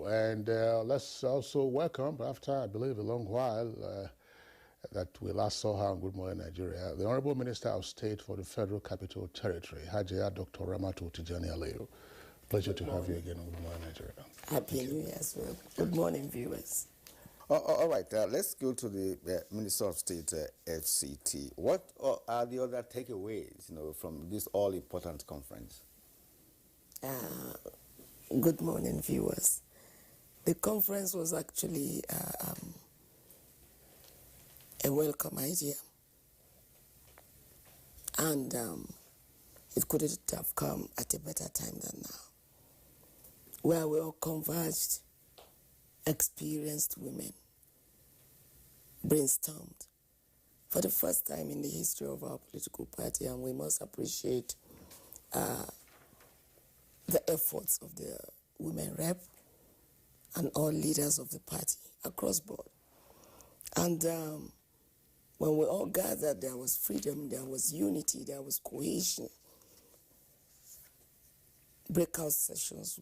And let's also welcome, after I believe a long while that we last saw her on Good Morning Nigeria, the Honorable Minister of State for the Federal Capital Territory, Hajiya Dr. Ramatu Tijani Aliyu. Pleasure to have you again on Good Morning Nigeria. Happy New Year as well. Good morning, viewers. All right, let's go to the Minister of State, FCT. What are the other takeaways, from this all-important conference? Good morning, viewers. The conference was actually a welcome idea, and it couldn't have come at a better time than now, where we all converged, experienced women brainstormed for the first time in the history of our political party, and we must appreciate the efforts of the women rep and all leaders of the party across board. And when we all gathered, there was freedom, there was unity, there was cohesion. Breakout sessions,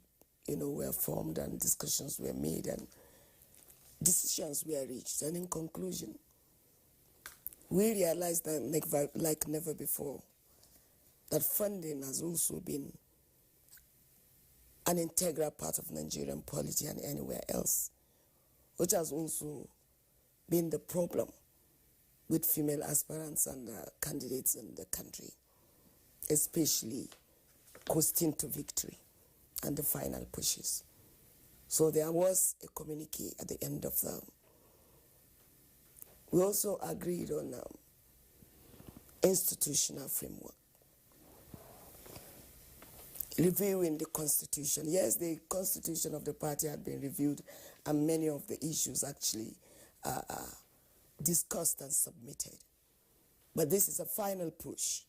were formed, and discussions were made, and decisions were reached. And in conclusion, we realized that, like never before, that funding has also been an integral part of Nigerian polity and anywhere else, which has also been the problem with female aspirants and candidates in the country, especially coasting to victory and the final pushes. So there was a communique at the end of them. We also agreed on institutional framework, reviewing the constitution. Yes, the constitution of the party had been reviewed, and many of the issues actually discussed and submitted. But this is a final push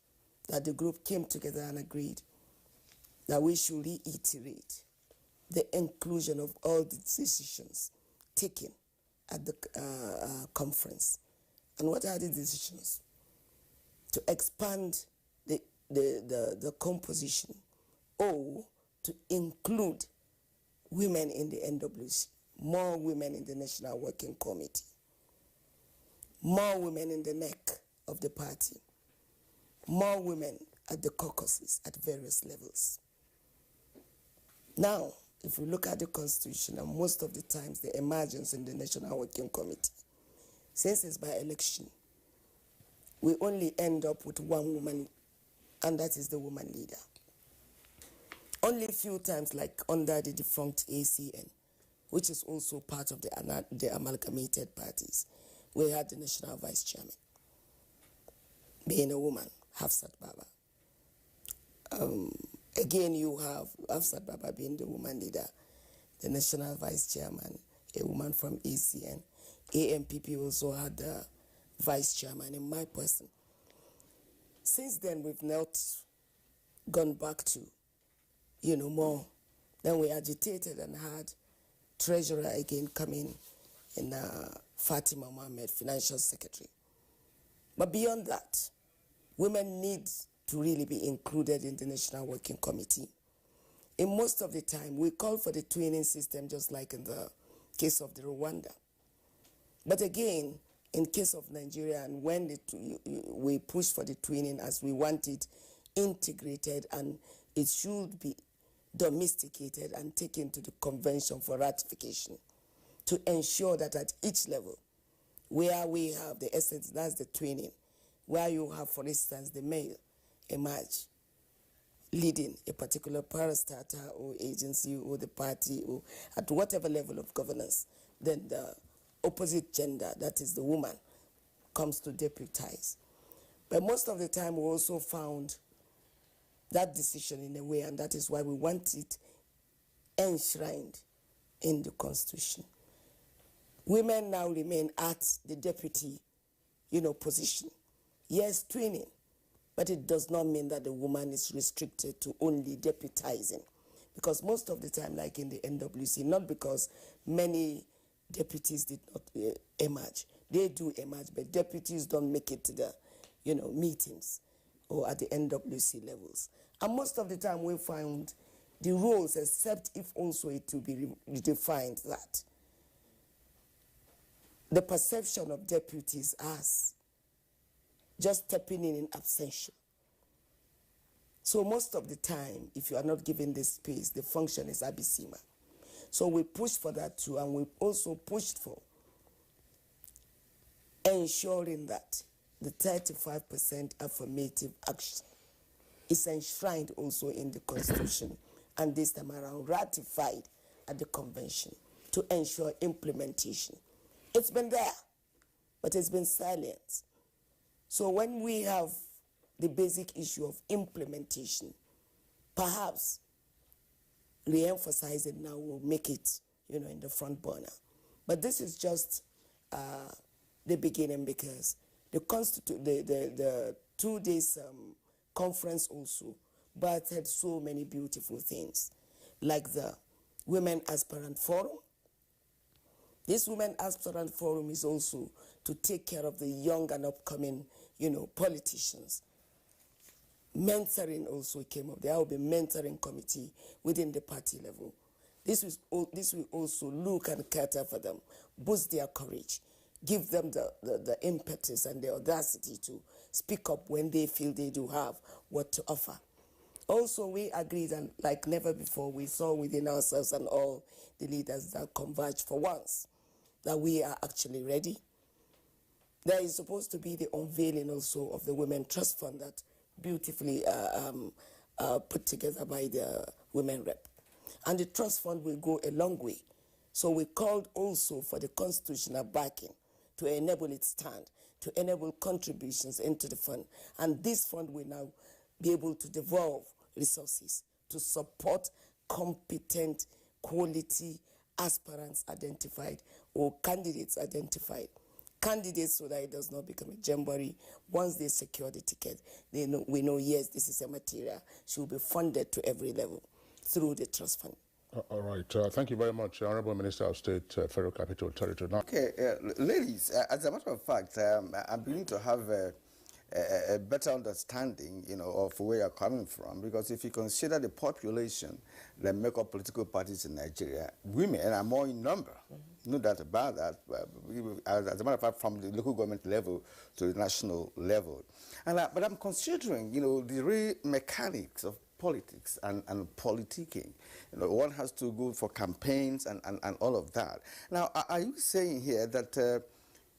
that the group came together and agreed that we should reiterate the inclusion of all the decisions taken at the conference. And what are the decisions? To expand the composition, or to include women in the NWC, more women in the National Working Committee, more women in the neck of the party, more women at the caucuses at various levels. Now, if we look at the Constitution, and most of the times the emergence in the National Working Committee, since it's by election, we only end up with one woman, and that is the woman leader. Only a few times, like under the defunct ACN, which is also part of the amalgamated parties, we had the national vice chairman being a woman, Hafsat Baba. Again, you have Hafsat Baba being the woman leader, the national vice chairman, a woman from ACN. AMPP also had the vice chairman in my person. Since then, we've not gone back to, more. Then we agitated and had treasurer again coming in Fatima Mohammed, financial secretary. But beyond that, women need to really be included in the National Working Committee. In most of the time, we call for the twinning system, just like in the case of the Rwanda. But again, in case of Nigeria, and when we push for the twinning as we want it integrated, and it should be domesticated and taken to the convention for ratification, to ensure that at each level, where we have the essence, that's the twinning, where you have, for instance, the male emerge leading a particular parastatal or agency or the party or at whatever level of governance, then the opposite gender, that is the woman, comes to deputize. But most of the time we also found that decision in a way, and that is why we want it enshrined in the Constitution. Women now remain at the deputy, position. Yes, twinning, but it does not mean that the woman is restricted to only deputizing. Because most of the time, like in the NWC, not because many deputies did not emerge. They do emerge, but deputies don't make it to the, meetings or at the NWC levels. And most of the time we found the roles, except if also it will be redefined that the perception of deputies as just stepping in absentia. So most of the time, if you are not given this space, the function is abysmal. So we pushed for that too, and we also pushed for ensuring that the 35% affirmative action is enshrined also in the Constitution, and this time around ratified at the convention to ensure implementation. It's been there, but it's been silent. So when we have the basic issue of implementation, perhaps re-emphasizing now will make it, in the front burner. But this is just the beginning, because the 2 days conference also, but had so many beautiful things, like the Women Aspirant Forum. This Women Aspirant Forum is also to take care of the young and upcoming, politicians. Mentoring also came up. There will be mentoring committee within the party level. This will also look and cater for them, boost their courage, give them the impetus and the audacity to speak up when they feel they do have what to offer. Also, we agreed, and like never before, we saw within ourselves and all the leaders that converge for once, that we are actually ready. There is supposed to be the unveiling also of the Women Trust Fund that beautifully put together by the Women Rep. And the Trust Fund will go a long way. So we called also for the constitutional backing to enable its stand, to enable contributions into the fund. And this fund will now be able to devolve resources to support competent, quality aspirants identified or candidates identified. Candidates, so that it does not become a jamboree. Once they secure the ticket, we know, yes, this is a material. She will be funded to every level through the trust fund. All right. Thank you very much, Honorable Minister of State, Federal Capital Territory. Now, okay, ladies, as a matter of fact, I'm beginning to have a better understanding, of where you're coming from, because if you consider the population that make up political parties in Nigeria, women are more in number. No doubt about that. As a matter of fact, from the local government level to the national level. But I'm considering, the real mechanics of politics and politicking. One has to go for campaigns and all of that. Now, are you saying here that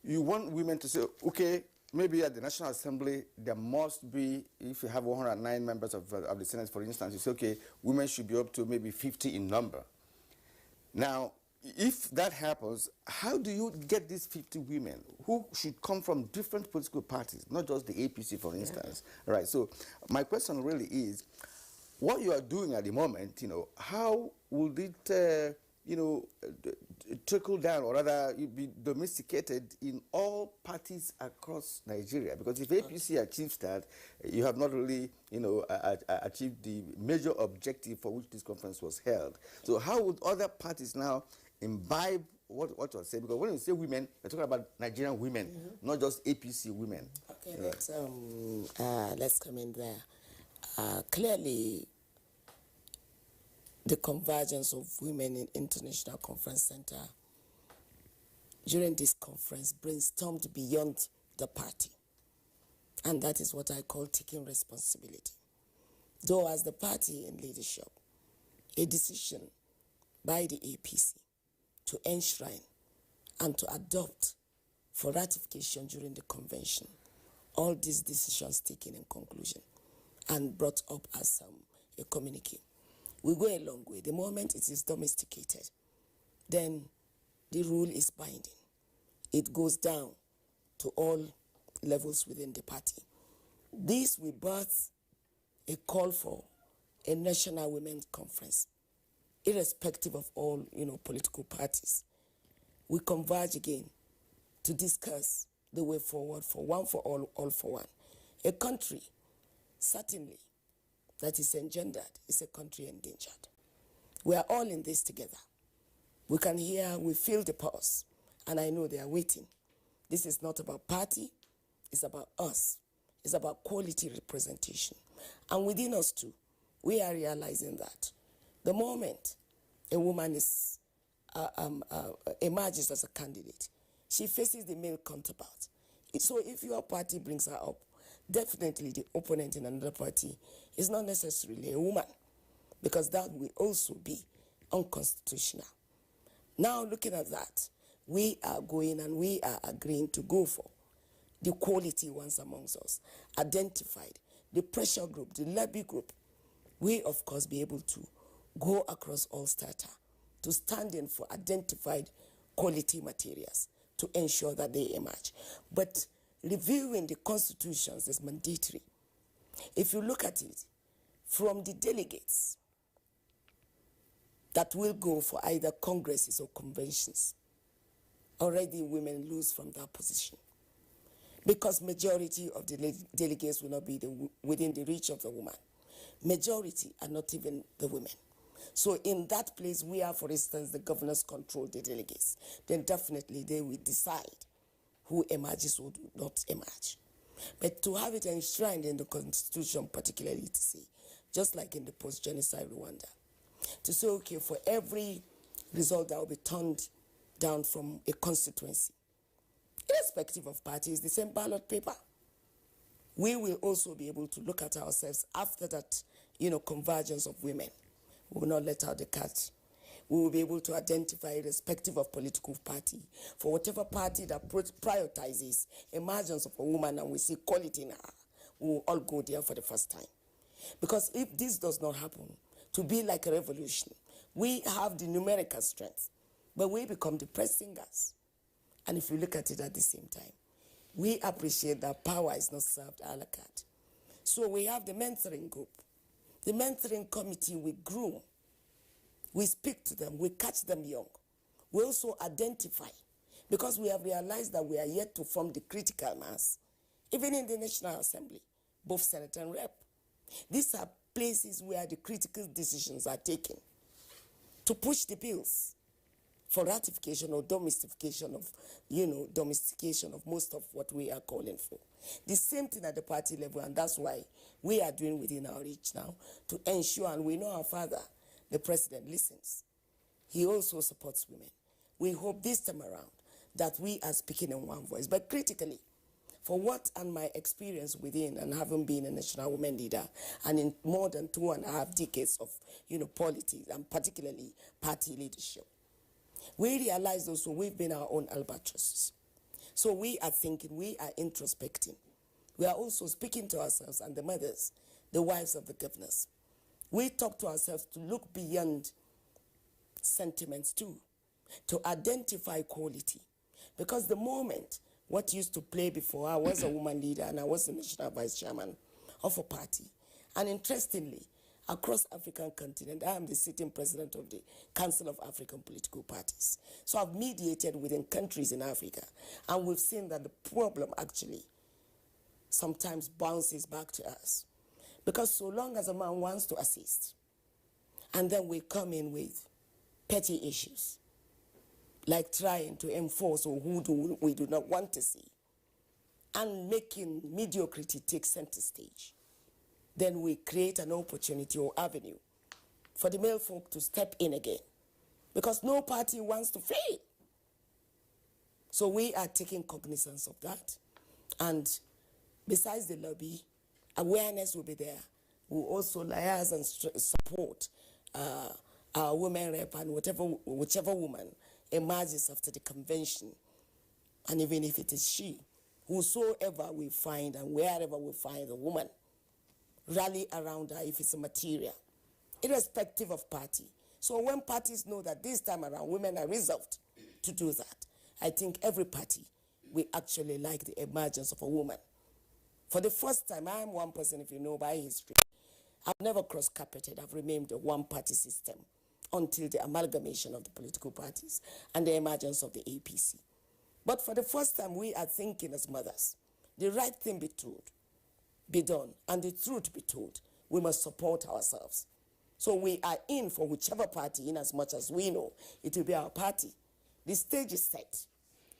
you want women to say, okay, maybe at the National Assembly, there must be, if you have 109 members of the Senate, for instance, you say, okay, women should be up to maybe 50 in number. Now, if that happens, how do you get these 50 women who should come from different political parties, not just the APC, for instance? Yeah. Right. So my question really is, what you are doing at the moment, how will it, trickle down, or rather be domesticated in all parties across Nigeria? Because if APC achieves that, you have not really, achieved the major objective for which this conference was held. So how would other parties now imbibe what you're saying? Because when you say women, you're talking about Nigerian women, not just APC women. Okay, let's come in there. Clearly, the convergence of women in International Conference Center during this conference brainstormed beyond the party. And that is what I call taking responsibility. Though as the party in leadership, a decision by the APC to enshrine and to adopt for ratification during the convention all these decisions taken in conclusion and brought up as a communique. We go a long way. The moment it is domesticated, then the rule is binding. It goes down to all levels within the party. This will birth a call for a national women's conference, irrespective of all political parties. We converge again to discuss the way forward for one for all for one. A country, certainly, that is engendered is a country endangered. We are all in this together. We can hear, we feel the pulse, and I know they are waiting. This is not about party, it's about us. It's about quality representation. And within us too, we are realizing that The moment a woman is emerges as a candidate, she faces the male counterpart. So if your party brings her up, definitely the opponent in another party is not necessarily a woman, because that will also be unconstitutional. Now, looking at that, we are going and we are agreeing to go for the quality ones amongst us, identified, the pressure group, the lobby group. We, of course, be able to go across all strata to stand in for identified quality materials to ensure that they emerge. But reviewing the constitutions is mandatory. If you look at it, from the delegates that will go for either congresses or conventions, already women lose from that position, because majority of the delegates will not be within the reach of the woman. Majority are not even the women. So in that place where, for instance, the governors control the delegates, then definitely they will decide who emerges or do not emerge. But to have it enshrined in the constitution, particularly to say, just like in the post-genocide Rwanda, to say, okay, for every result that will be turned down from a constituency, irrespective of parties, the same ballot paper, we will also be able to look at ourselves after that, convergence of women. We will not let out the cat. We will be able to identify, irrespective of political party, for whatever party that prioritizes emergence of a woman and we see quality in her, we will all go there for the first time. Because if this does not happen, to be like a revolution, we have the numerical strength, but we become the press singers. And if you look at it at the same time, we appreciate that power is not served a la carte. So we have the mentoring group. The mentoring committee, we groom. We speak to them. We catch them young. We also identify, because we have realized that we are yet to form the critical mass, even in the National Assembly, both Senate and Rep. These are places where the critical decisions are taken to push the bills for ratification or domestication of most of what we are calling for. The same thing at the party level, and that's why we are doing within our reach now to ensure, and we know our father, the president, listens. He also supports women. We hope this time around that we are speaking in one voice, but critically, for what and my experience within and having been a national women leader and in more than 2.5 decades of politics and particularly party leadership, we realize also we've been our own albatrosses. So we are thinking, we are introspecting. We are also speaking to ourselves and the mothers, the wives of the governors. We talk to ourselves to look beyond sentiments too, to identify quality. Because the moment what used to play before, I was a woman leader and I was the national vice chairman of a party. And interestingly, across African continent, I am the sitting president of the Council of African Political Parties. So I've mediated within countries in Africa, and we've seen that the problem actually sometimes bounces back to us. Because so long as a man wants to assist, and then we come in with petty issues, like trying to enforce or who we do not want to see, and making mediocrity take center stage, then we create an opportunity or avenue for the male folk to step in again, because no party wants to fail. So we are taking cognizance of that. And besides the lobby, awareness will be there. We'll also liaise and support our women rep and whichever woman emerges after the convention. And even if it is she, whosoever we find and wherever we find a woman, rally around her if it's a material, irrespective of party. So when parties know that this time around women are resolved to do that, I think every party will actually like the emergence of a woman. For the first time, I am one person, if you know by history, I've never cross-carpeted. I've remained a one-party system until the amalgamation of the political parties and the emergence of the APC. But for the first time, we are thinking as mothers, the right thing be told, be done, and the truth be told. We must support ourselves. So we are in for whichever party, in as much as we know it will be our party. The stage is set,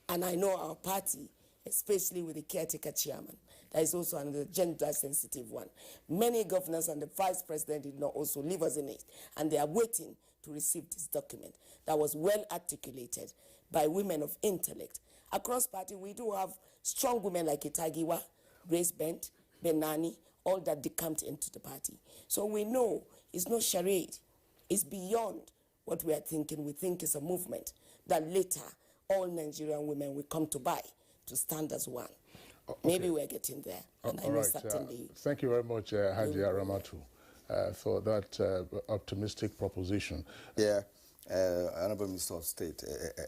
and I know our party, especially with the caretaker chairman, There is also another gender-sensitive one. Many governors and the vice president did not also leave us in it, and they are waiting to receive this document that was well articulated by women of intellect. Across party, we do have strong women like Itagiwa, Grace Bent, Benani, all that decamped into the party. So we know it's no charade. It's beyond what we are thinking. We think it's a movement that later all Nigerian women will come to buy, to stand as one. Okay. Maybe we're getting there. And I know certainly. Thank you very much, Hajia Ramatu, for that optimistic proposition. Yeah. Honorable Minister of State,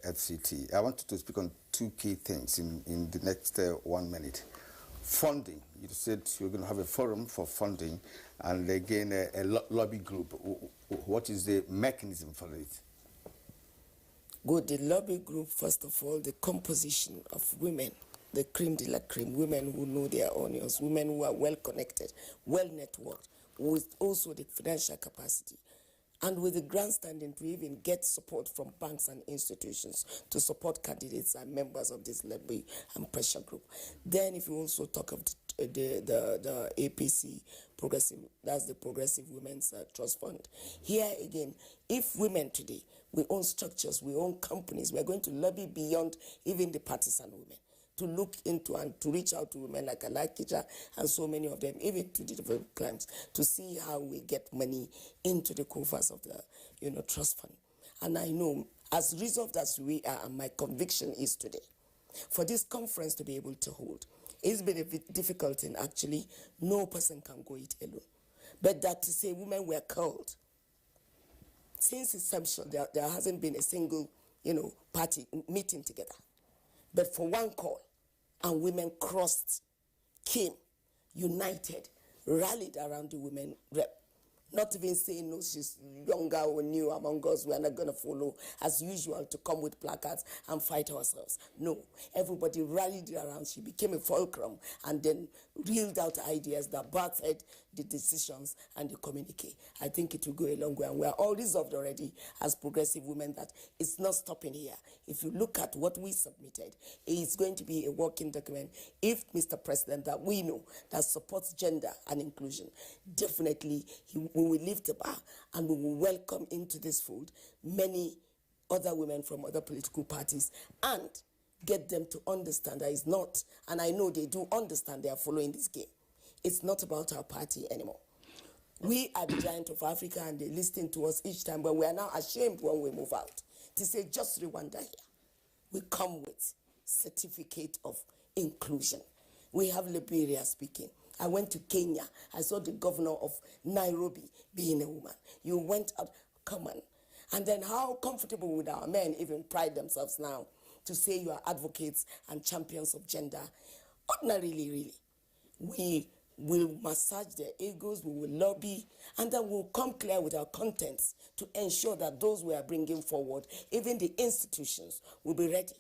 FCT, I wanted to speak on two key things in the next 1 minute. Funding. You said you're going to have a forum for funding and again a lobby group. What is the mechanism for it? Good. The lobby group, first of all, the composition of women, the cream de la cream, women who know their onions, women who are well connected, well networked, with also the financial capacity, and with the grandstanding to even get support from banks and institutions to support candidates and members of this lobby and pressure group. Then if you also talk of the APC, progressive, that's the Progressive Women's Trust Fund. Here again, if women today, we own structures, we own companies, we're going to lobby beyond even the partisan women, to look into and to reach out to women like Alakija and so many of them, even to the developed clients, to see how we get money into the coffers of the trust fund. And I know, as resolved as we are, and my conviction is today, for this conference to be able to hold, it's been a bit difficult, and actually no person can go it alone. But that to say women were called, since inception, there hasn't been a single party meeting together. But for one call, and women crossed, came, united, rallied around the women rep. Not even saying, no, she's younger or new among us, we are not going to follow, as usual, to come with placards and fight ourselves. No, everybody rallied around. She became a fulcrum and then reeled out ideas that birthed the decisions and the communique. I think it will go a long way, and we are all resolved already as progressive women that it's not stopping here. If you look at what we submitted, it's going to be a working document. If Mr. President, that we know, that supports gender and inclusion, definitely we will lift the bar and we will welcome into this fold many other women from other political parties and get them to understand that it's not, and I know they do understand, they are following this game. It's not about our party anymore. We are the giant of Africa and they listen to us each time, but we are now ashamed when we move out to say just Rwanda here. We come with certificate of inclusion. We have Liberia speaking. I went to Kenya. I saw the governor of Nairobi being a woman. You went out, come on. And then how comfortable would our men even pride themselves now to say you are advocates and champions of gender? Ordinarily, really. We will massage their egos, we will lobby, and then we'll come clear with our contents to ensure that those we are bringing forward, even the institutions, will be ready.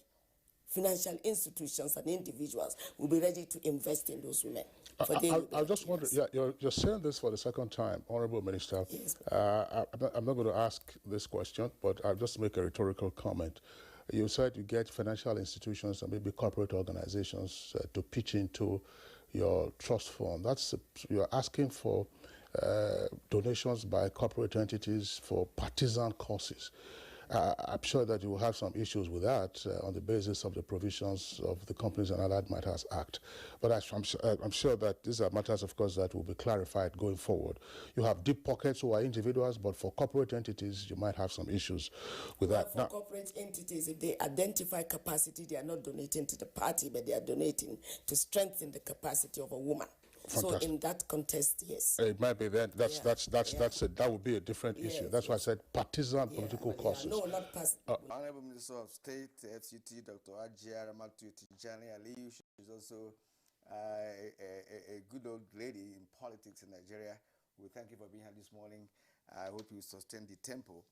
Financial institutions and individuals will be ready to invest in those women. I just wonder, you're saying this for the second time, Honorable Minister. Yes. I'm not going to ask this question, but I'll just make a rhetorical comment. You said you get financial institutions and maybe corporate organizations to pitch into your trust fund. You're asking for donations by corporate entities for partisan causes. I'm sure that you will have some issues with that on the basis of the provisions of the Companies and Allied Matters Act. But I'm sure that these are matters, of course, that will be clarified going forward. You have deep pockets who are individuals, but for corporate entities, you might have some issues with that. For corporate entities, if they identify capacity, they are not donating to the party, but they are donating to strengthen the capacity of a woman. Fantastic. So in that context, yes. It might be that. That would be a different issue. That's why I said partisan political causes. No, not partisan. Honorable Minister of State, FCT, Dr. Hajia Ramatu Tijani Aliyu. She's also a good old lady in politics in Nigeria. We thank you for being here this morning. I hope you sustain the tempo.